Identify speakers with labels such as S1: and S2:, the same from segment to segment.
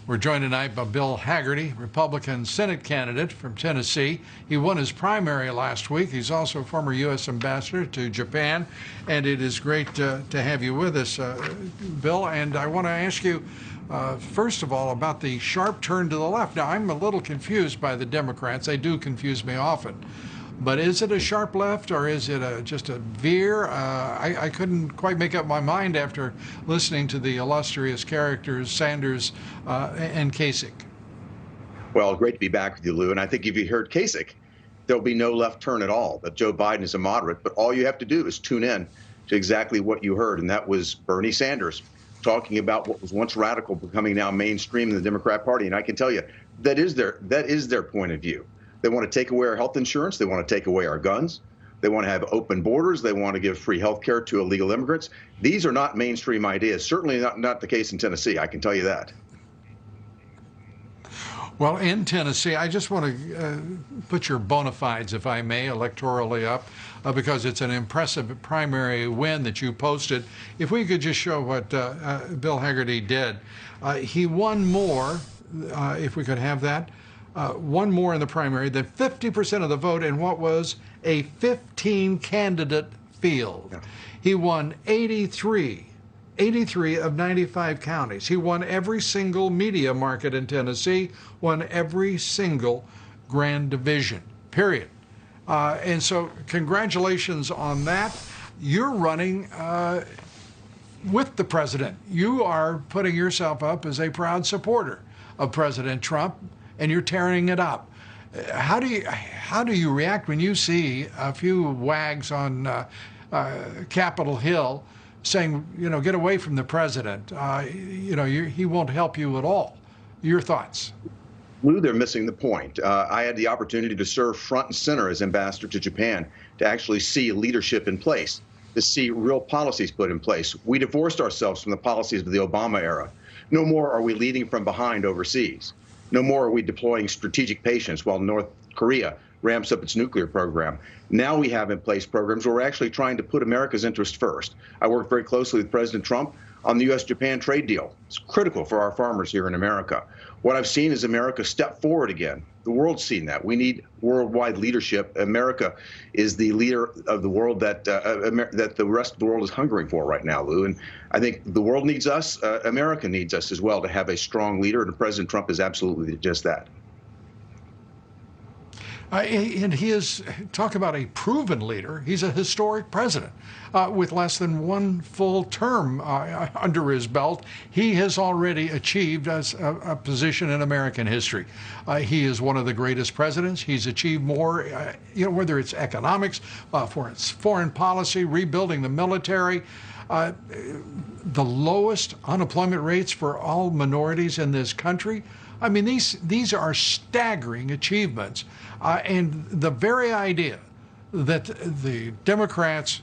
S1: We're joined tonight by Bill Hagerty, Republican Senate candidate from Tennessee. He won his primary last week. He's also a former U.S. ambassador to Japan, and it is great to have you with us, Bill. And I want to ask you, first of all, about the sharp turn to the left. Now, I'm a little confused by the Democrats. They do confuse me often. But is it a sharp left, or is it just a veer? I couldn't quite make up my mind after listening to the illustrious characters Sanders and Kasich.
S2: Well, great to be back with you, Lou. And I think if you heard Kasich, there'll be no left turn at all, that Joe Biden is a moderate. But all you have to do is tune in to exactly what you heard, and that was Bernie Sanders talking about what was once radical becoming now mainstream in the Democrat Party. And I can tell you, that is their point of view. They want to take away our health insurance. They want to take away our guns. They want to have open borders. They want to give free health care to illegal immigrants. These are not mainstream ideas, certainly not the case in Tennessee, I can tell you that.
S1: Well, in Tennessee, I just want to put your bona fides, if I may, electorally up, because it's an impressive primary win that you posted. If we could just show what Bill Hagerty did. He won more, if we could have that, one more in the primary than 50% of the vote in what was a 15-candidate field. Yeah. He won 83 of 95 counties. He won every single media market in Tennessee, won every single grand division, period. And so congratulations on that. You're running with the president. You are putting yourself up as a proud supporter of President Trump, and you're tearing it up. How do you react when you see a few wags on Capitol Hill saying, you know, get away from the president? He won't help you at all. Your thoughts?
S2: Lou, they're missing the point. I had the opportunity to serve front and center as ambassador to Japan, to actually see leadership in place, to see real policies put in place. We divorced ourselves from the policies of the Obama era. No more are we leading from behind overseas. No more are we deploying strategic patience while North Korea ramps up its nuclear program. Now we have in place programs where we're actually trying to put America's interest first. I worked very closely with President Trump on the U.S.-Japan trade deal. It's critical for our farmers here in America. What I've seen is America step forward again. The world's seen that. We need worldwide leadership. America is the leader of the world that the rest of the world is hungering for right now, Lou. And I think the world needs us. America needs us as well to have a strong leader, and President Trump is absolutely just that.
S1: And he is, talk about a proven leader. He's a historic president. With less than one full term under his belt, he has already achieved a position in American history. He is one of the greatest presidents. He's achieved more, whether it's economics, foreign policy, rebuilding the military, the lowest unemployment rates for all minorities in this country. I mean, these are staggering achievements. And the very idea that the Democrats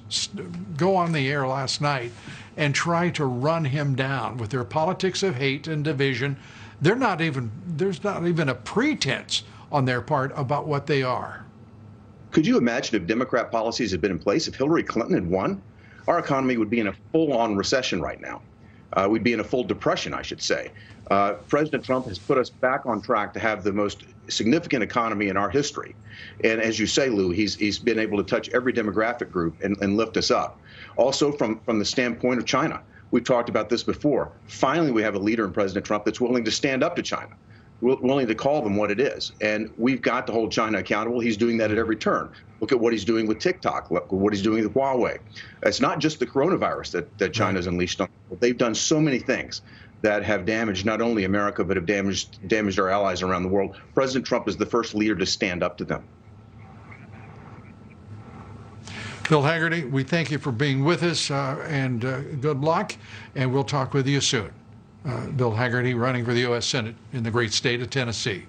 S1: go on the air last night and try to run him down with their politics of hate and division, there's not even a pretense on their part about what they are.
S2: Could you imagine if Democrat policies had been in place, if Hillary Clinton had won? Our economy would be in a full-on recession right now. We'd be in a full depression, I should say. President Trump has put us back on track to have the most significant economy in our history. And as you say, Lou, he's been able to touch every demographic group and lift us up. Also, from the standpoint of China, we've talked about this before. Finally, we have a leader in President Trump that's willing to stand up to China, willing to call them what it is. And we've got to hold China accountable. He's doing that at every turn. Look at what he's doing with TikTok. Look at what he's doing with Huawei. It's not just the coronavirus that China's unleashed on. They've done so many things that have damaged not only America, but have damaged our allies around the world. President Trump is the first leader to stand up to them.
S1: Bill Hagerty, we thank you for being with us, and good luck, and we'll talk with you soon. Bill Hagerty, running for the U.S. Senate in the great state of Tennessee.